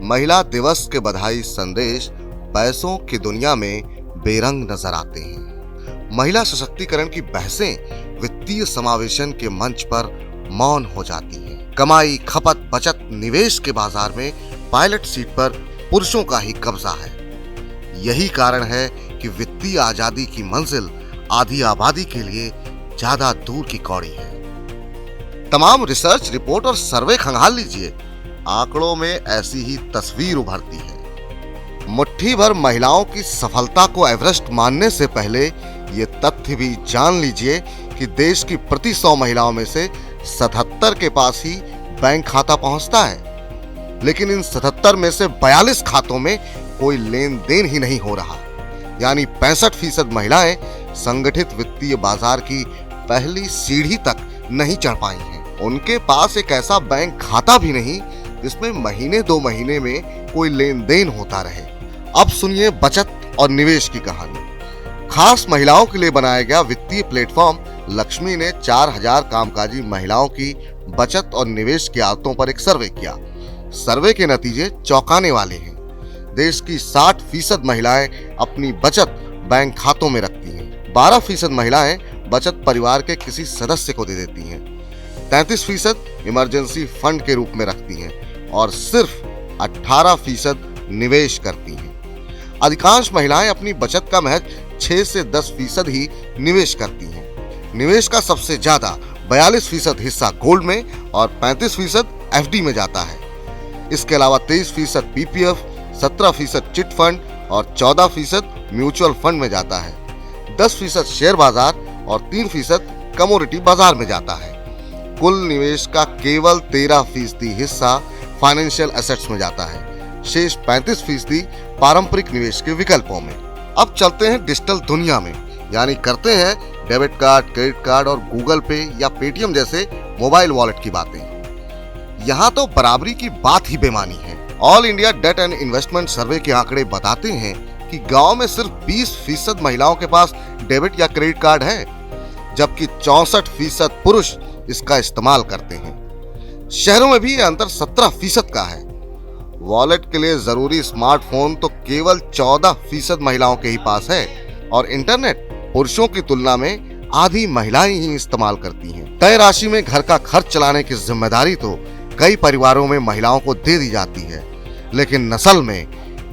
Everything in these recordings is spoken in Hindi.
महिला दिवस के बधाई संदेश पैसों की दुनिया में बेरंग नजर आते हैं। महिला सशक्तिकरण की बहसें वित्तीय समावेशन के मंच पर मौन हो जाती हैं। कमाई, खपत, बचत, निवेश के बाजार में पायलट सीट पर पुरुषों का ही कब्जा है। यही कारण है कि वित्तीय आजादी की मंजिल आधी आबादी के लिए ज्यादा दूर की कौड़ी है। तमाम रिसर्च रिपोर्ट और सर्वे खंगाल लीजिए, आंकड़ों में ऐसी ही तस्वीर उभरती है। मुट्ठी भर महिलाओं की सफलता को एवरेस्ट मानने से पहले ये तथ्य भी जान लीजिए कि देश की प्रति 100 महिलाओं में से 77 के पास ही बैंक खाता पहुंचता है, लेकिन इन 77 में से 42 खातों में कोई लेन देन ही नहीं हो रहा। यानी 65% महिलाएं संगठित वित्तीय बाजार की पहली सीढ़ी तक नहीं चढ़ पाई हैं। उनके पास एक ऐसा बैंक खाता भी नहीं जिसमें महीने 2 महीने में कोई लेन देन होता रहे। अब सुनिए बचत और निवेश की कहानी। खास महिलाओं के लिए बनाया गया वित्तीय प्लेटफॉर्म लक्ष्मी ने 4000 कामकाजी महिलाओं की बचत और निवेश की आदतों पर एक सर्वे किया। सर्वे के नतीजे चौंकाने वाले हैं। देश की 60% महिलाएं अपनी बचत बैंक खातों में रखती हैं। 12% महिलाएं बचत परिवार के किसी सदस्य को दे देती हैं। 33% इमरजेंसी फंड के रूप में रखती हैं और सिर्फ 18% निवेश करती हैं। अधिकांश महिलाएं अपनी बचत का महज 6 से 10% ही निवेश करती हैं। निवेश का सबसे ज्यादा 42% हिस्सा गोल्ड में और 35% एफडी में जाता है। इसके अलावा 23% पीपीएफ, 17% चिट फंड और 14% म्यूचुअल फंड में जाता है। 10% शेयर बाजार और 3% कमोडिटी बाजार में जाता है। कुल निवेश का केवल 13% हिस्सा फाइनेंशियल एसेट्स में जाता है। शेष 35% पारंपरिक निवेश के विकल्पों में। अब चलते हैं डिजिटल दुनिया में, यानी करते हैं डेबिट कार्ड, क्रेडिट कार्ड और गूगल पे या पेटीएम जैसे मोबाइल वॉलेट की बातें। यहाँ तो बराबरी की बात ही बेमानी है। All India debt and investment survey के आंकड़े बताते हैं कि गांव में सिर्फ 20% महिलाओं के पास डेबिट या क्रेडिट कार्ड है, जबकि 64% पुरुष इसका इस्तेमाल करते हैं। शहरों में भी ये अंतर 17% का है। वॉलेट के लिए जरूरी स्मार्टफोन तो केवल 14% महिलाओं के ही पास है और इंटरनेट पुरुषों की तुलना में आधी महिलाएं ही इस्तेमाल करती हैं। तय राशि में घर का खर्च चलाने की जिम्मेदारी तो कई परिवारों में महिलाओं को दे दी जाती है, लेकिन नस्ल में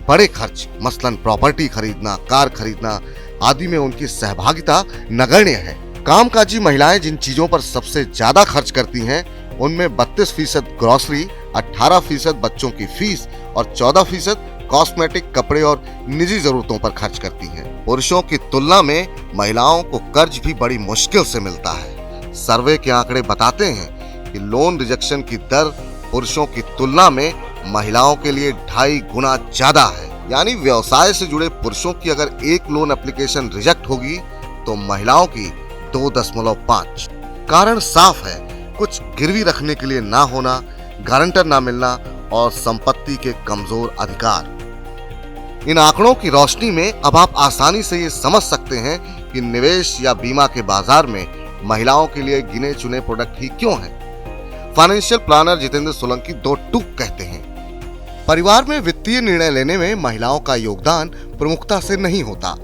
बड़े खर्च मसलन प्रॉपर्टी खरीदना, कार खरीदना आदि में उनकी सहभागिता नगण्य है। कामकाजी महिलाएं जिन चीजों पर सबसे ज्यादा खर्च करती हैं, उनमें 32% ग्रोसरी, 18% बच्चों की फीस और 14% कॉस्मेटिक, कपड़े और निजी जरूरतों पर खर्च करती हैं। पुरुषों की तुलना में महिलाओं को कर्ज भी बड़ी मुश्किल से मिलता है। सर्वे के आंकड़े बताते हैं कि लोन रिजेक्शन की दर पुरुषों की तुलना में महिलाओं के लिए 2.5 गुना ज्यादा है। यानी व्यवसाय से जुड़े पुरुषों की अगर एक लोन एप्लीकेशन रिजेक्ट होगी तो महिलाओं की 2.5। कारण साफ है, कुछ गिरवी रखने के लिए ना होना, गारंटर ना मिलना और संपत्ति के कमजोर अधिकार। इन आंकड़ों की रोशनी में अब आप आसानी से ये समझ सकते हैं कि निवेश या बीमा के बाजार में महिलाओं के लिए गिने चुने प्रोडक्ट ही क्यों हैं। फाइनेंशियल प्लानर जितेंद्र सोलंकी 2 टूक कहते हैं, परिवार में वित्तीय निर्णय लेने में महिलाओं का योगदान प्रमुखता से नहीं होता।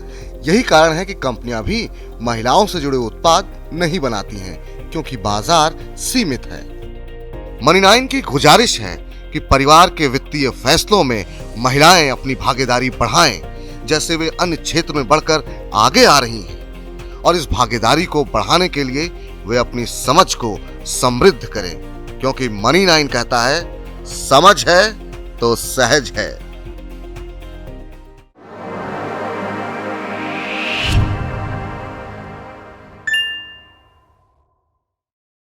यही कारण है कि कंपनियां भी महिलाओं से जुड़े उत्पाद नहीं बनाती हैं, क्योंकि बाजार सीमित है। मनी 9 की गुजारिश है कि परिवार के वित्तीय फैसलों में महिलाएं अपनी भागीदारी बढ़ाएं, जैसे वे अन्य क्षेत्र में बढ़कर आगे आ रही हैं, और इस भागीदारी को बढ़ाने के लिए वे अपनी समझ को समृद्ध करें, क्योंकि मनी 9 कहता है, समझ है तो सहज है।